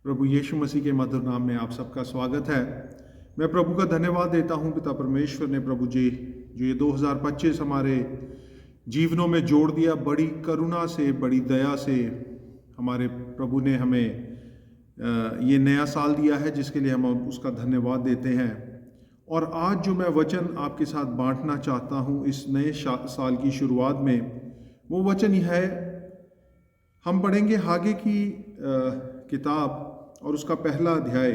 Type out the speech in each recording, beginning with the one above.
प्रभु यीशु मसीह के मधुर नाम में आप सबका स्वागत है। मैं प्रभु का धन्यवाद देता हूं पिता परमेश्वर ने प्रभु जी जो ये 2025 हमारे जीवनों में जोड़ दिया, बड़ी करुणा से, बड़ी दया से हमारे प्रभु ने हमें ये नया साल दिया है, जिसके लिए हम उसका धन्यवाद देते हैं। और आज जो मैं वचन आपके साथ बांटना चाहता हूं इस नए साल की शुरुआत में, वो वचन यह है। हम पढ़ेंगे हागे की किताब और उसका पहला अध्याय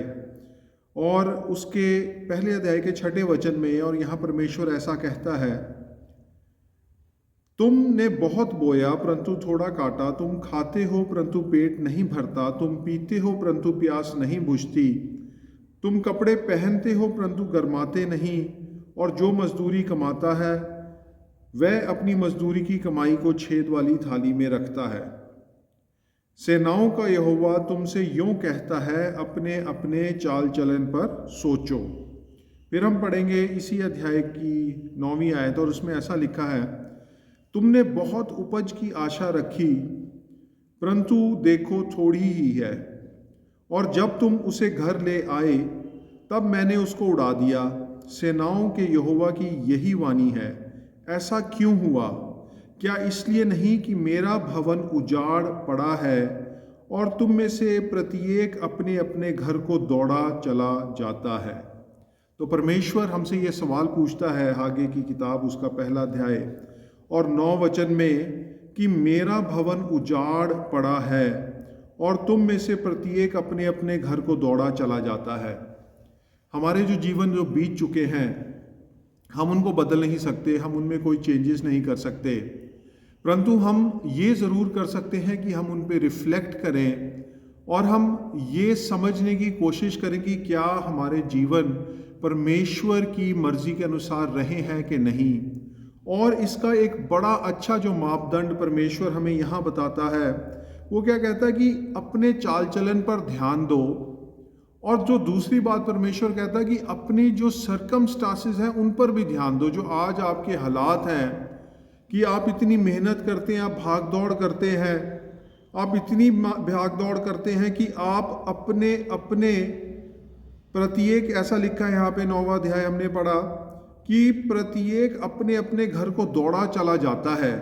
और उसके पहले अध्याय के 6 वचन में, और यहाँ परमेश्वर ऐसा कहता है, तुमने बहुत बोया परंतु थोड़ा काटा, तुम खाते हो परंतु पेट नहीं भरता, तुम पीते हो परंतु प्यास नहीं बुझती, तुम कपड़े पहनते हो परंतु गर्माते नहीं, और जो मजदूरी कमाता है वह अपनी मजदूरी की कमाई को छेद वाली थाली में रखता है। सेनाओं का यहोवा तुमसे यूं कहता है, अपने अपने चाल चलन पर सोचो। फिर हम पढ़ेंगे इसी अध्याय की 9वीं आयत, और उसमें ऐसा लिखा है, तुमने बहुत उपज की आशा रखी परंतु देखो थोड़ी ही है, और जब तुम उसे घर ले आए तब मैंने उसको उड़ा दिया। सेनाओं के यहोवा की यही वाणी है, ऐसा क्यों हुआ? क्या इसलिए नहीं कि मेरा भवन उजाड़ पड़ा है और तुम में से प्रत्येक अपने अपने घर को दौड़ा चला जाता है। तो परमेश्वर हमसे ये सवाल पूछता है, हागे की किताब उसका पहला अध्याय और 9 वचन में, कि मेरा भवन उजाड़ पड़ा है और तुम में से प्रत्येक अपने अपने घर को दौड़ा चला जाता है। हमारे जो जीवन जो बीत चुके हैं, हम उनको बदल नहीं सकते, हम उनमें कोई चेंजेस नहीं कर सकते, परंतु हम ये ज़रूर कर सकते हैं कि हम उन पे रिफ्लेक्ट करें और हम ये समझने की कोशिश करें कि क्या हमारे जीवन परमेश्वर की मर्जी के अनुसार रहे हैं कि नहीं। और इसका एक बड़ा अच्छा जो मापदंड परमेश्वर हमें यहाँ बताता है, वो क्या कहता है कि अपने चाल चलन पर ध्यान दो। और जो दूसरी बात परमेश्वर कहता है कि अपनी जो सर्कमस्टांसेस हैं उन पर भी ध्यान दो। जो आज आपके हालात हैं कि आप इतनी मेहनत करते हैं, आप भाग दौड़ करते हैं, आप इतनी भाग दौड़ करते हैं कि आप अपने अपने प्रत्येक, ऐसा लिखा है यहाँ पे 9वां अध्याय हमने पढ़ा, कि प्रत्येक अपने अपने घर को दौड़ा चला जाता है,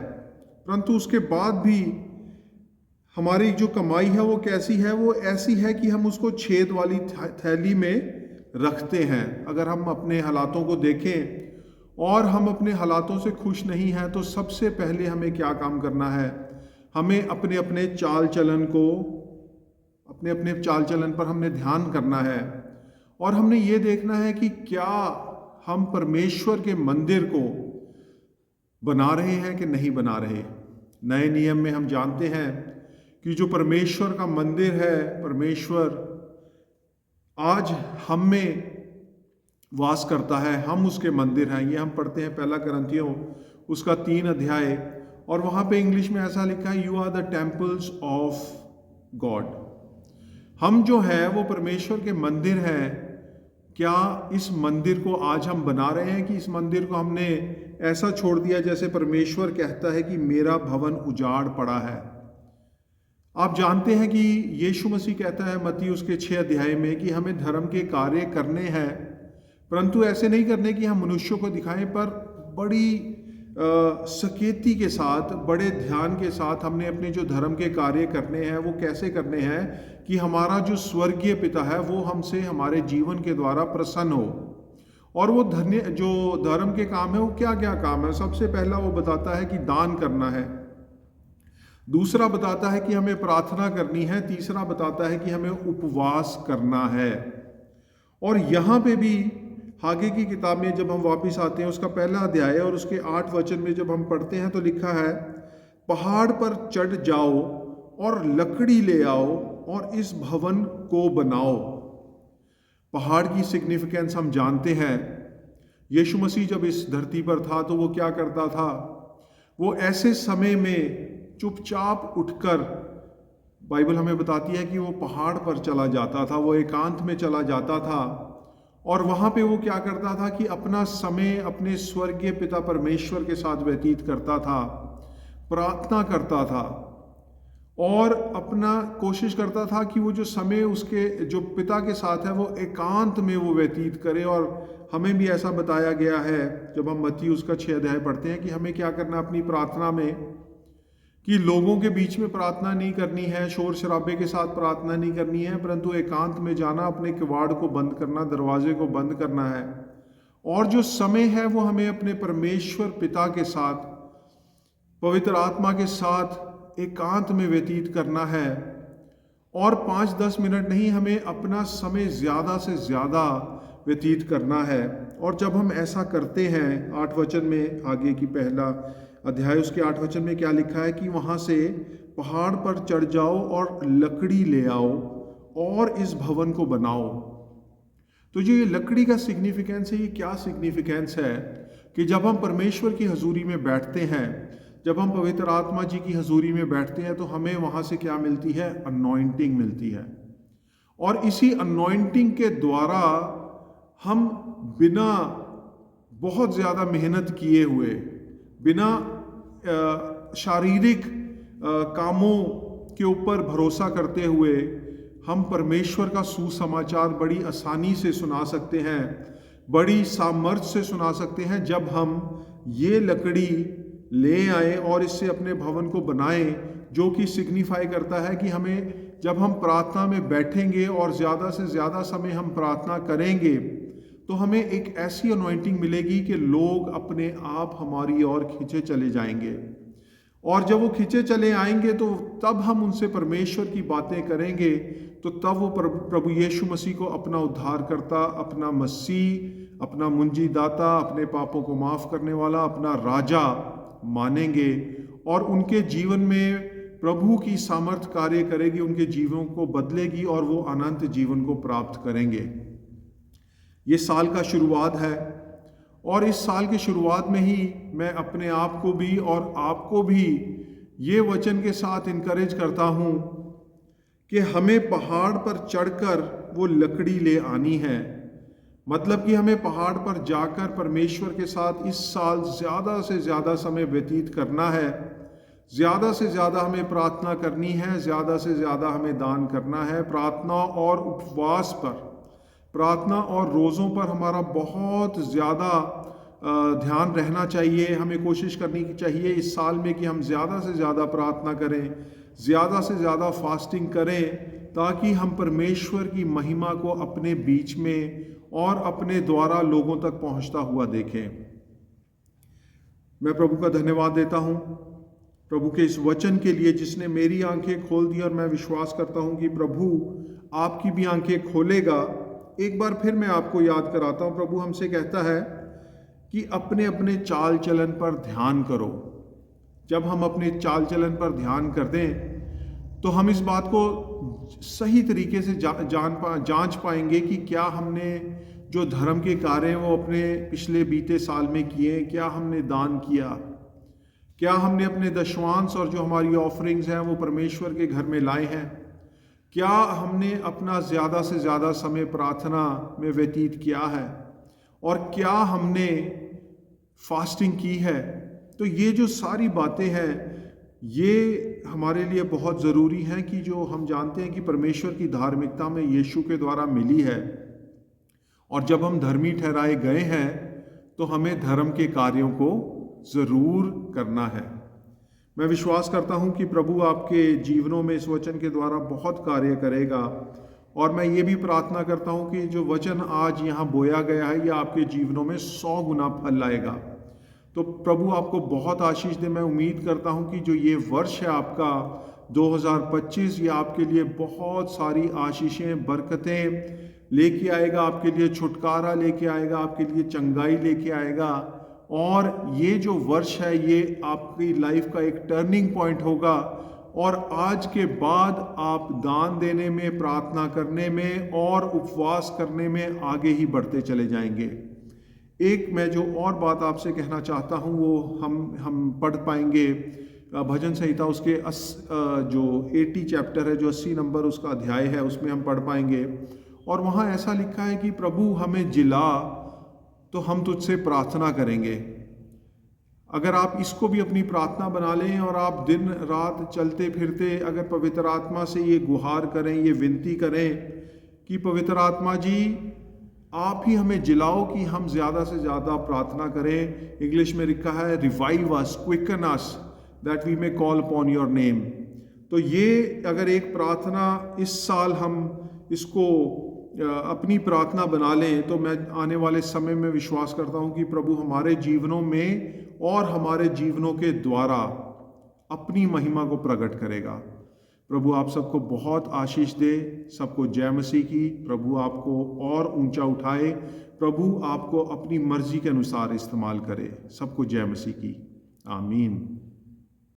परंतु उसके बाद भी हमारी जो कमाई है वो कैसी है? वो ऐसी है कि हम उसको छेद वाली थैली में रखते हैं। अगर हम अपने हालातों को देखें और हम अपने हालातों से खुश नहीं हैं, तो सबसे पहले हमें क्या काम करना है? हमें अपने अपने चाल चलन को, अपने अपने चाल चलन पर हमने ध्यान करना है, और हमने ये देखना है कि क्या हम परमेश्वर के मंदिर को बना रहे हैं कि नहीं बना रहे। नए नियम में हम जानते हैं कि जो परमेश्वर का मंदिर है, परमेश्वर आज हम में वास करता है, हम उसके मंदिर हैं। ये हम पढ़ते हैं 1 कुरिन्थियों उसका 3 अध्याय, और वहाँ पे इंग्लिश में ऐसा लिखा है, you are the temples of god. हम जो है वो परमेश्वर के मंदिर हैं। क्या इस मंदिर को आज हम बना रहे हैं कि इस मंदिर को हमने ऐसा छोड़ दिया जैसे परमेश्वर कहता है कि मेरा भवन उजाड़ पड़ा है? आप जानते हैं कि यीशु मसीह कहता है मत्ती उसके 6 अध्याय में कि हमें धर्म के कार्य करने हैं, परंतु ऐसे नहीं करने कि हम मनुष्यों को दिखाएं, पर बड़ी सकेती के साथ, बड़े ध्यान के साथ हमने अपने जो धर्म के कार्य करने हैं वो कैसे करने हैं कि हमारा जो स्वर्गीय पिता है वो हमसे हमारे जीवन के द्वारा प्रसन्न हो। और वो जो धर्म के काम है वो क्या क्या काम है? सबसे पहला वो बताता है कि दान करना है, दूसरा बताता है कि हमें प्रार्थना करनी है, तीसरा बताता है कि हमें उपवास करना है। और यहाँ पे भी हागे की किताब में जब हम वापस आते हैं, उसका पहला अध्याय और उसके 8 वचन में जब हम पढ़ते हैं, तो लिखा है, पहाड़ पर चढ़ जाओ और लकड़ी ले आओ और इस भवन को बनाओ। पहाड़ की सिग्निफिकेंस हम जानते हैं। यीशु मसीह जब इस धरती पर था तो वो क्या करता था? वो ऐसे समय में चुपचाप उठकर, बाइबल हमें बताती है कि वो पहाड़ पर चला जाता था, वो एकांत में चला जाता था, और वहाँ पे वो क्या करता था कि अपना समय अपने स्वर्गीय पिता परमेश्वर के साथ व्यतीत करता था, प्रार्थना करता था। और अपना कोशिश करता था कि वो जो समय उसके जो पिता के साथ है वो एकांत में वो व्यतीत करे। और हमें भी ऐसा बताया गया है जब हम मत्ती उसका 6 अध्याय पढ़ते हैं कि हमें क्या करना अपनी प्रार्थना में, कि लोगों के बीच में प्रार्थना नहीं करनी है, शोर शराबे के साथ प्रार्थना नहीं करनी है, परंतु एकांत में जाना, अपने किवाड़ को बंद करना, दरवाजे को बंद करना है। और जो समय है वो हमें अपने परमेश्वर पिता के साथ, पवित्र आत्मा के साथ एकांत में व्यतीत करना है। और 5-10 मिनट नहीं, हमें अपना समय ज़्यादा से ज़्यादा व्यतीत करना है। और जब हम ऐसा करते हैं, 8 वचन में आगे की पहला अध्याय उसके 8 वचन में क्या लिखा है कि वहाँ से पहाड़ पर चढ़ जाओ और लकड़ी ले आओ और इस भवन को बनाओ। तो जो ये लकड़ी का सिग्निफिकेंस है, ये क्या सिग्निफिकेंस है कि जब हम परमेश्वर की हजूरी में बैठते हैं, जब हम पवित्र आत्मा जी की हजूरी में बैठते हैं, तो हमें वहाँ से क्या मिलती है? अनॉइंटिंग मिलती है। और इसी अनॉइंटिंग के द्वारा हम बिना बहुत ज़्यादा मेहनत किए हुए, बिना शारीरिक कामों के ऊपर भरोसा करते हुए, हम परमेश्वर का सुसमाचार बड़ी आसानी से सुना सकते हैं, बड़ी सामर्थ्य से सुना सकते हैं, जब हम ये लकड़ी ले आए और इससे अपने भवन को बनाएं, जो कि सिग्निफाई करता है कि हमें जब हम प्रार्थना में बैठेंगे और ज़्यादा से ज़्यादा समय हम प्रार्थना करेंगे, तो हमें एक ऐसी अनॉइंटिंग मिलेगी कि लोग अपने आप हमारी ओर खींचे चले जाएंगे। और जब वो खींचे चले आएंगे तो तब हम उनसे परमेश्वर की बातें करेंगे, तो तब वो प्रभु यीशु मसीह को अपना उद्धारकर्ता, अपना मसीह, अपना मुंजीदाता, अपने पापों को माफ़ करने वाला, अपना राजा मानेंगे। और उनके जीवन में प्रभु की सामर्थ कार्य करेगी, उनके जीवों को बदलेगी और वो अनंत जीवन को प्राप्त करेंगे। ये साल का शुरुआत है और इस साल की शुरुआत में ही मैं अपने आप को भी और आपको भी ये वचन के साथ इनकरेज करता हूँ कि हमें पहाड़ पर चढ़कर वो लकड़ी ले आनी है। मतलब कि हमें पहाड़ पर जाकर परमेश्वर के साथ इस साल ज़्यादा से ज़्यादा समय व्यतीत करना है, ज़्यादा से ज़्यादा हमें प्रार्थना करनी है, ज़्यादा से ज़्यादा हमें दान करना है। प्रार्थना और उपवास पर, प्रार्थना और रोज़ों पर हमारा बहुत ज़्यादा ध्यान रहना चाहिए। हमें कोशिश करनी चाहिए इस साल में कि हम ज़्यादा से ज़्यादा प्रार्थना करें, ज़्यादा से ज़्यादा फास्टिंग करें, ताकि हम परमेश्वर की महिमा को अपने बीच में और अपने द्वारा लोगों तक पहुंचता हुआ देखें। मैं प्रभु का धन्यवाद देता हूं, प्रभु के इस वचन के लिए जिसने मेरी आंखें खोल दी, और मैं विश्वास करता हूं कि प्रभु आपकी भी आंखें खोलेगा। एक बार फिर मैं आपको याद कराता हूं, प्रभु हमसे कहता है कि अपने अपने चाल चलन पर ध्यान करो। जब हम अपने चाल चलन पर ध्यान कर दें तो हम इस बात को सही तरीके से जांच पाएंगे कि क्या हमने जो धर्म के कार्य हैं वो अपने पिछले बीते साल में किए, क्या हमने दान किया, क्या हमने अपने दशवांश और जो हमारी ऑफरिंग्स हैं वो परमेश्वर के घर में लाए हैं, क्या हमने अपना ज़्यादा से ज़्यादा समय प्रार्थना में व्यतीत किया है, और क्या हमने फास्टिंग की है। तो ये जो सारी बातें हैं ये हमारे लिए बहुत ज़रूरी हैं कि जो हम जानते हैं कि परमेश्वर की धार्मिकता में यीशु के द्वारा मिली है, और जब हम धर्मी ठहराए गए हैं तो हमें धर्म के कार्यों को ज़रूर करना है। मैं विश्वास करता हूं कि प्रभु आपके जीवनों में इस वचन के द्वारा बहुत कार्य करेगा, और मैं ये भी प्रार्थना करता हूं कि जो वचन आज यहाँ बोया गया है ये आपके जीवनों में 100 गुना फल लाएगा। तो प्रभु आपको बहुत आशीष दे। मैं उम्मीद करता हूं कि जो ये वर्ष है आपका 2025, ये आपके लिए बहुत सारी आशीषें, बरकतें लेके आएगा, आपके लिए छुटकारा लेके आएगा, आपके लिए चंगाई लेके आएगा। और ये जो वर्ष है ये आपकी लाइफ का एक टर्निंग पॉइंट होगा, और आज के बाद आप दान देने में, प्रार्थना करने में और उपवास करने में आगे ही बढ़ते चले जाएंगे। एक मैं जो और बात आपसे कहना चाहता हूँ वो हम पढ़ पाएंगे भजन संहिता उसके जो 80 चैप्टर है, जो 80 नंबर उसका अध्याय है, उसमें हम पढ़ पाएंगे। और वहाँ ऐसा लिखा है कि प्रभु हमें जिला तो हम तुझसे प्रार्थना करेंगे। अगर आप इसको भी अपनी प्रार्थना बना लें और आप दिन रात चलते फिरते अगर पवित्र आत्मा से ये गुहार करें, ये विनती करें कि पवित्र आत्मा जी आप ही हमें जिलाओ कि हम ज़्यादा से ज़्यादा प्रार्थना करें। इंग्लिश में लिखा है revive us, quicken us, that we may call upon your name. तो ये अगर एक प्रार्थना इस साल हम इसको अपनी प्रार्थना बना लें तो मैं आने वाले समय में विश्वास करता हूँ कि प्रभु हमारे जीवनों में और हमारे जीवनों के द्वारा अपनी महिमा को प्रकट करेगा। प्रभु आप सबको बहुत आशीष दे, सबको जय मसीह की। प्रभु आपको और ऊंचा उठाए, प्रभु आपको अपनी मर्जी के अनुसार इस्तेमाल करे। सबको जय मसीह की। आमीन।